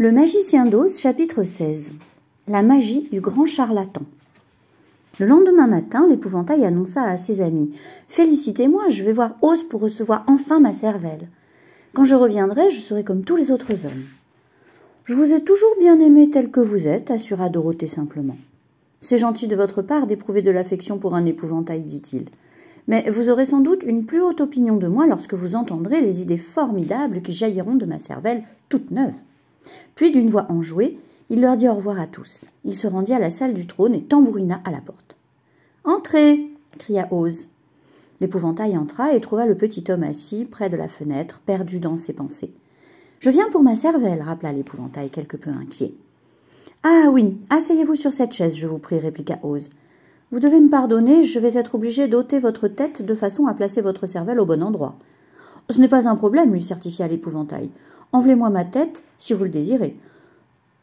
Le magicien d'Oz, chapitre 16. La magie du grand charlatan. Le lendemain matin, l'épouvantail annonça à ses amis « Félicitez-moi, je vais voir Oz pour recevoir enfin ma cervelle. Quand je reviendrai, je serai comme tous les autres hommes. »« Je vous ai toujours bien aimé tel que vous êtes, » assura Dorothée simplement. « C'est gentil de votre part d'éprouver de l'affection pour un épouvantail, dit-il. Mais vous aurez sans doute une plus haute opinion de moi lorsque vous entendrez les idées formidables qui jailliront de ma cervelle toute neuve. » Puis, d'une voix enjouée, il leur dit au revoir à tous. Il se rendit à la salle du trône et tambourina à la porte. « Entrez !» cria Oz. L'épouvantail entra et trouva le petit homme assis près de la fenêtre, perdu dans ses pensées. « Je viens pour ma cervelle, » rappela l'épouvantail quelque peu inquiet. « Ah oui, asseyez-vous sur cette chaise, je vous prie, » répliqua Oz. « Vous devez me pardonner, je vais être obligé d'ôter votre tête de façon à placer votre cervelle au bon endroit. »« Ce n'est pas un problème, » lui certifia l'épouvantail. « Enlevez-moi ma tête si vous le désirez.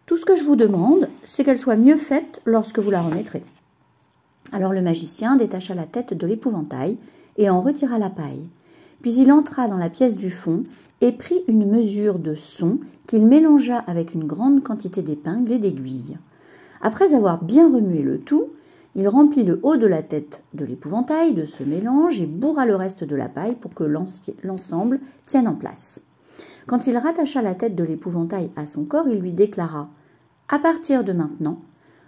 Tout ce que je vous demande, c'est qu'elle soit mieux faite lorsque vous la remettrez. » Alors le magicien détacha la tête de l'épouvantail et en retira la paille. Puis il entra dans la pièce du fond et prit une mesure de son qu'il mélangea avec une grande quantité d'épingles et d'aiguilles. Après avoir bien remué le tout, il remplit le haut de la tête de l'épouvantail de ce mélange et bourra le reste de la paille pour que l'ensemble tienne en place. Quand il rattacha la tête de l'épouvantail à son corps, il lui déclara « À partir de maintenant,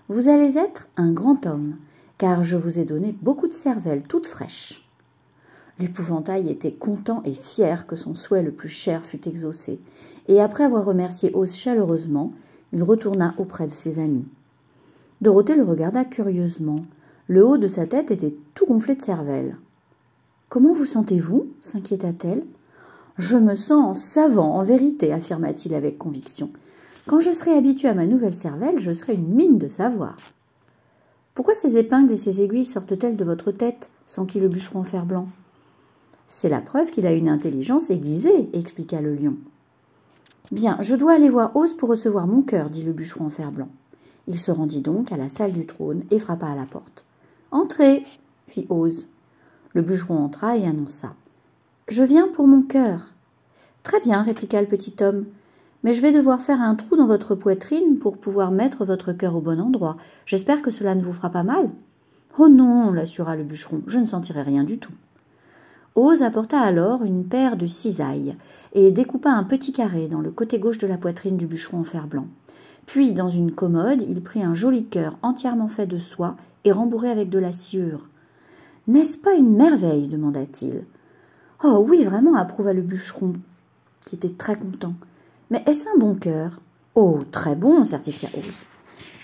vous allez être un grand homme, car je vous ai donné beaucoup de cervelles toutes fraîches. » L'épouvantail était content et fier que son souhait le plus cher fût exaucé, et après avoir remercié Oz chaleureusement, il retourna auprès de ses amis. Dorothée le regarda curieusement. Le haut de sa tête était tout gonflé de cervelles. « Comment vous sentez-vous » s'inquiéta-t-elle. « Je me sens savant, en vérité, » affirma-t-il avec conviction. « Quand je serai habitué à ma nouvelle cervelle, je serai une mine de savoir. »« Pourquoi ces épingles et ces aiguilles sortent-elles de votre tête ?» s'enquit le bûcheron en fer blanc. « C'est la preuve qu'il a une intelligence aiguisée, » expliqua le lion. « Bien, je dois aller voir Oz pour recevoir mon cœur, » dit le bûcheron en fer blanc. Il se rendit donc à la salle du trône et frappa à la porte. « Entrez !» fit Oz. Le bûcheron entra et annonça. « Je viens pour mon cœur. »« Très bien, » répliqua le petit homme. « Mais je vais devoir faire un trou dans votre poitrine pour pouvoir mettre votre cœur au bon endroit. J'espère que cela ne vous fera pas mal. »« Oh non, » l'assura le bûcheron, « je ne sentirai rien du tout. » Oz apporta alors une paire de cisailles et découpa un petit carré dans le côté gauche de la poitrine du bûcheron en fer blanc. Puis, dans une commode, il prit un joli cœur entièrement fait de soie et rembourré avec de la sciure. « N'est-ce pas une merveille ?» demanda-t-il. « Oh oui, vraiment » approuva le bûcheron, qui était très content. « Mais est-ce un bon cœur ?»« Oh, très bon » certifia Oz.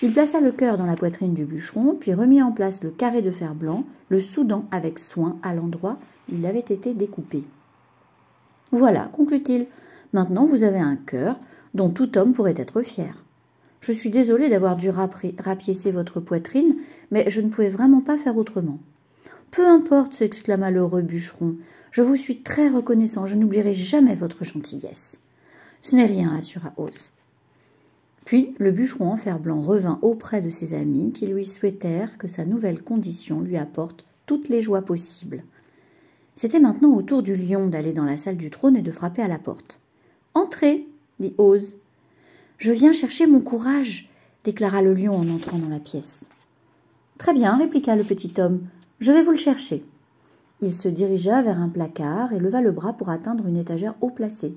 Il plaça le cœur dans la poitrine du bûcheron, puis remit en place le carré de fer blanc, le soudant avec soin à l'endroit où il avait été découpé. « Voilà, conclut-il, maintenant vous avez un cœur dont tout homme pourrait être fier. Je suis désolé d'avoir dû rapiécer votre poitrine, mais je ne pouvais vraiment pas faire autrement. »« Peu importe, » s'exclama l'heureux bûcheron, « je vous suis très reconnaissant, je n'oublierai jamais votre gentillesse. »« Ce n'est rien, » assura Oz. Puis le bûcheron en fer blanc revint auprès de ses amis qui lui souhaitèrent que sa nouvelle condition lui apporte toutes les joies possibles. C'était maintenant au tour du lion d'aller dans la salle du trône et de frapper à la porte. « Entrez !» dit Oz. « Je viens chercher mon courage !» déclara le lion en entrant dans la pièce. « Très bien !» répliqua le petit homme. « Je vais vous le chercher. » Il se dirigea vers un placard et leva le bras pour atteindre une étagère haut placée.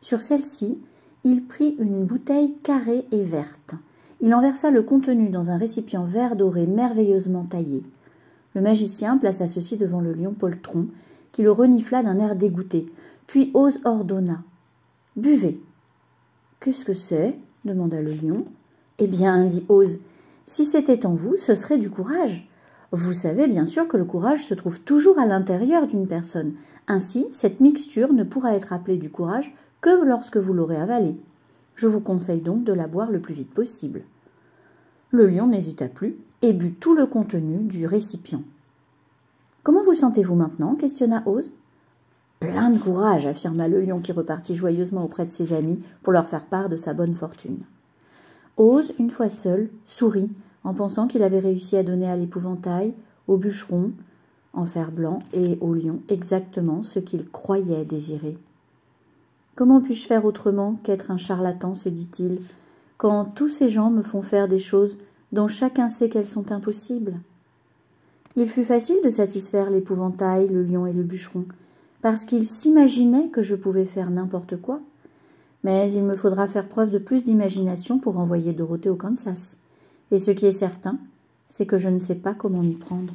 Sur celle-ci, il prit une bouteille carrée et verte. Il en versa le contenu dans un récipient vert doré merveilleusement taillé. Le magicien plaça ceci devant le lion poltron, qui le renifla d'un air dégoûté. Puis Oz ordonna. « Buvez. »« Qu'est-ce que c'est ?» demanda le lion. « Eh bien, dit Oz, si c'était en vous, ce serait du courage. Vous savez bien sûr que le courage se trouve toujours à l'intérieur d'une personne. Ainsi, cette mixture ne pourra être appelée du courage que lorsque vous l'aurez avalée. Je vous conseille donc de la boire le plus vite possible. » Le lion n'hésita plus et but tout le contenu du récipient. « Comment vous sentez-vous maintenant ?» questionna Oz. « Plein de courage » affirma le lion qui repartit joyeusement auprès de ses amis pour leur faire part de sa bonne fortune. Oz, une fois seul, sourit en pensant qu'il avait réussi à donner à l'épouvantail, au bûcheron en fer blanc et au lion exactement ce qu'il croyait désirer. « Comment puis-je faire autrement qu'être un charlatan, se dit-il, quand tous ces gens me font faire des choses dont chacun sait qu'elles sont impossibles? Il fut facile de satisfaire l'épouvantail, le lion et le bûcheron, parce qu'ils s'imaginaient que je pouvais faire n'importe quoi. Mais il me faudra faire preuve de plus d'imagination pour envoyer Dorothée au Kansas. Et ce qui est certain, c'est que je ne sais pas comment m'y prendre.